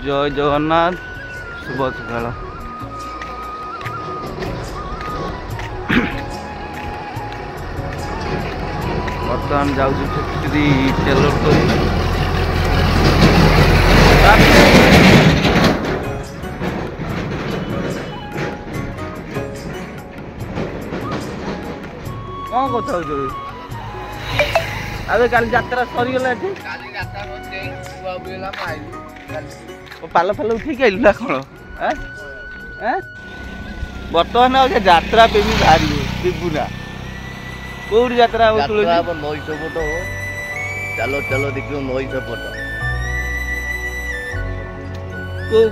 जय जगन्नाथ शुभ सकाल। बर्तमान जाऊँ फैक्ट्री टेलर कर कौन कथा हो अबे काली यात्रा सरीगला पाल फाल उठेक आइलु कौन बर्तमान यात्रा प्रेमी बाहर शिवपुरा कौट यात्रा नई सपट चलो चलो देखियो नई सपट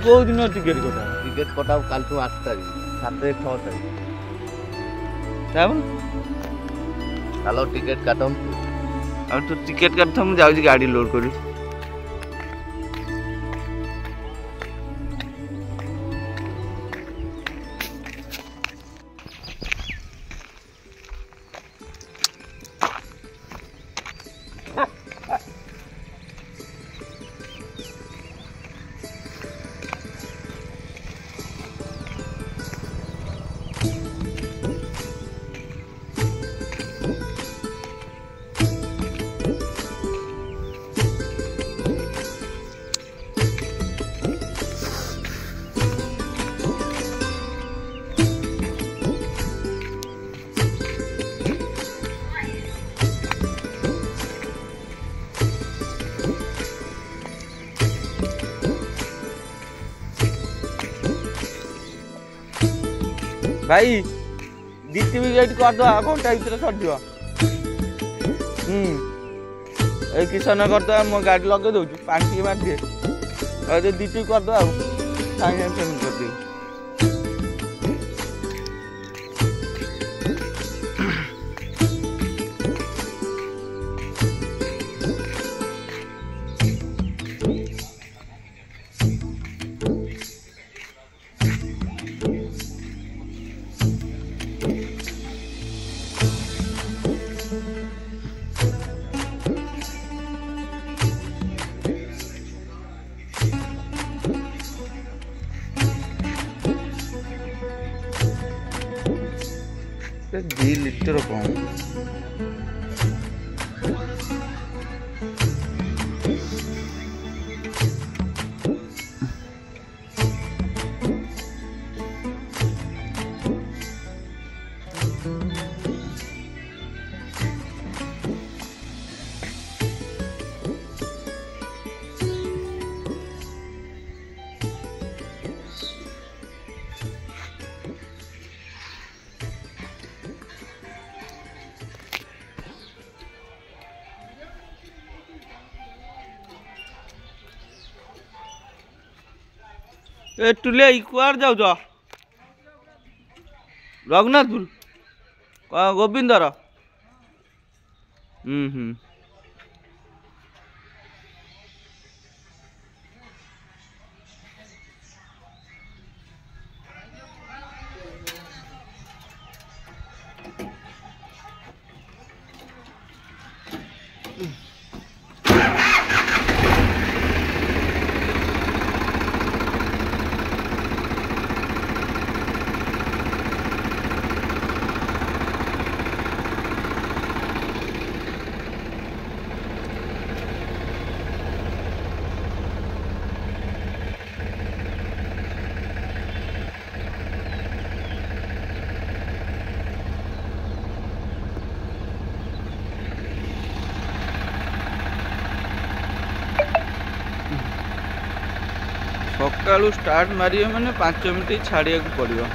कौ दिन टिकेट कटा टिकेट कटा कल 8 तारीख 7 6 तारीख चलो टिकेट काटम अब तो टिकेट काट मुझे जाऊँ गाड़ी लोड करी भाई डीटी भी गेट कर दो घंटा भर सर किसान करदे मो गाड़ी लगे दौ पानी मार दिए डीटी करदे साइड पेमेंट कर दिए दी लिटर कौन ए टुले कुआर जाऊ रघुनाथपुर गोविंदर सकालू स्टार्ट मारे मैंने 5 मिनट छाड़िया पड़ो।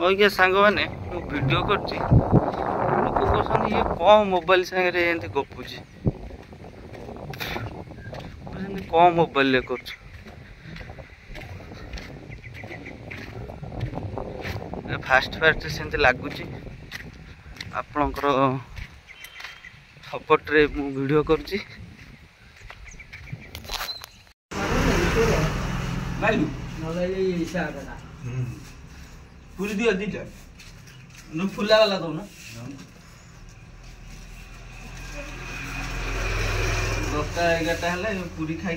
ओके सांग मैंने वीडियो करची लोक कहते ये कौन मोबाइल सागे एमती गपुची कौन मोबाइल कर फास्ट फास्ट से लगुच आपणकर सपोर्ट रे वीडियो करची पूरी दियो दीटा फुला वाला दो ना 10टा 11टा है पूरी खाई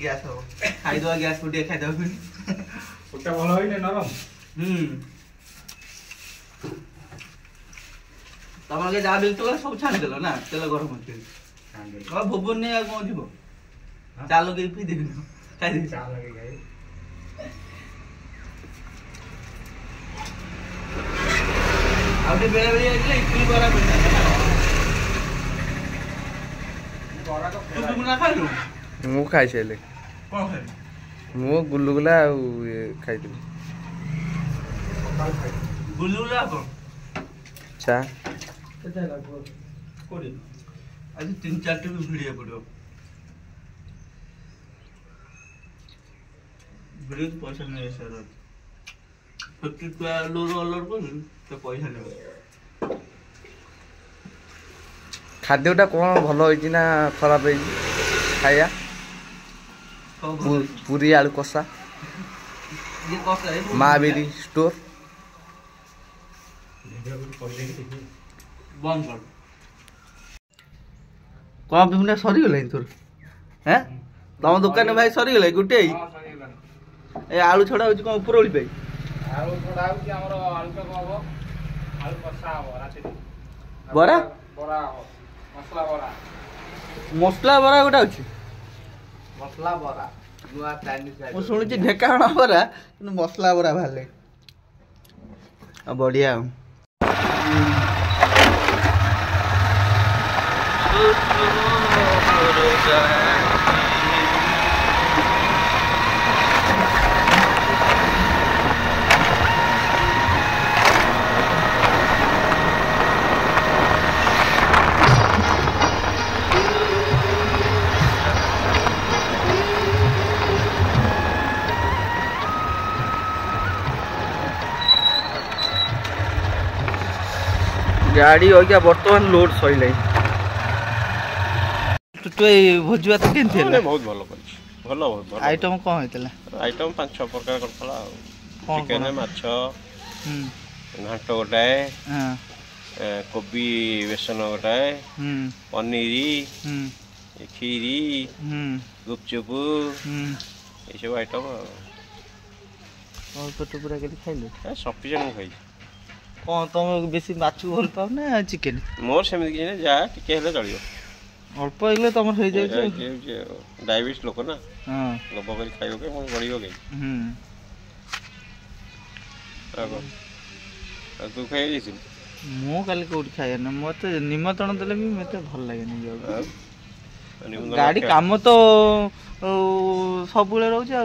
गैस हम खाईदे गैस पूरी खाईदे भल होने नरम तुम जहाँ बिल्कुल सब छाणीदेल ना तेल गरम हो भुवन नहीं कौन जीव चा लगे पी देवी खाई आउटे बेला बेली आइले इडली बरा मिलता तू ना खाइलु मु खाई सारे कौन खाइ मु गुलुगुला खाई गुलुला कौन चा कोड़ी आज 3-4 टी भिड़िया पड़ो भिड़िया पैसा नहीं सर 50 टका लोर ऑर्डर कर तो पैसा नहीं खाद्यटा कौन भल होइछि ना खराब होइछि खाया पूरी आलू कषा ये कौन है महावीरी स्टोर बंद कर कौन बिमना सरी गले तोर हैं तम दुकान भाई सरी गले गुटे ए आलू छड़ा होछि कोन ऊपर ओली भाई आलू छड़ा होछि हमर आलू के कहबो आलू कषा हो राति बरा बरा हो मसला बरा गोटा अछि मसला बरा नुआ चाइनीज मु सुनिछि ढेकाणा बरा किंतु मसला बरा भाले आ बढ़िया गाड़ी हो गया बर्तमान लोड सैल तो भोजी भात केमती है बहुत भल भल बहुत आइटम कौन होता आइटम 5-6 प्रकार करथला चिकन माछ घाट गोटाए कोबी बेसन गोटाए पनीर खीरी गुपचुप ये सब आइटम पेट पूरा के खाइल सफिशिएंट खाई कौन तुम बेसी माछ भल पाओ ना चिकेन मोर सेमि कि जा टिके हेले चलियो अल्प हेले तुम हो जाय डायबिटीज लोक ना हां लोभ कर खाइयो के मन बढ़ियो के तू खाई लिस मु काली कोठी खाय ना मते निमंत्रण देले भी मते भल लागे नहीं गाड़ी काम तो सबुले रहउछ आ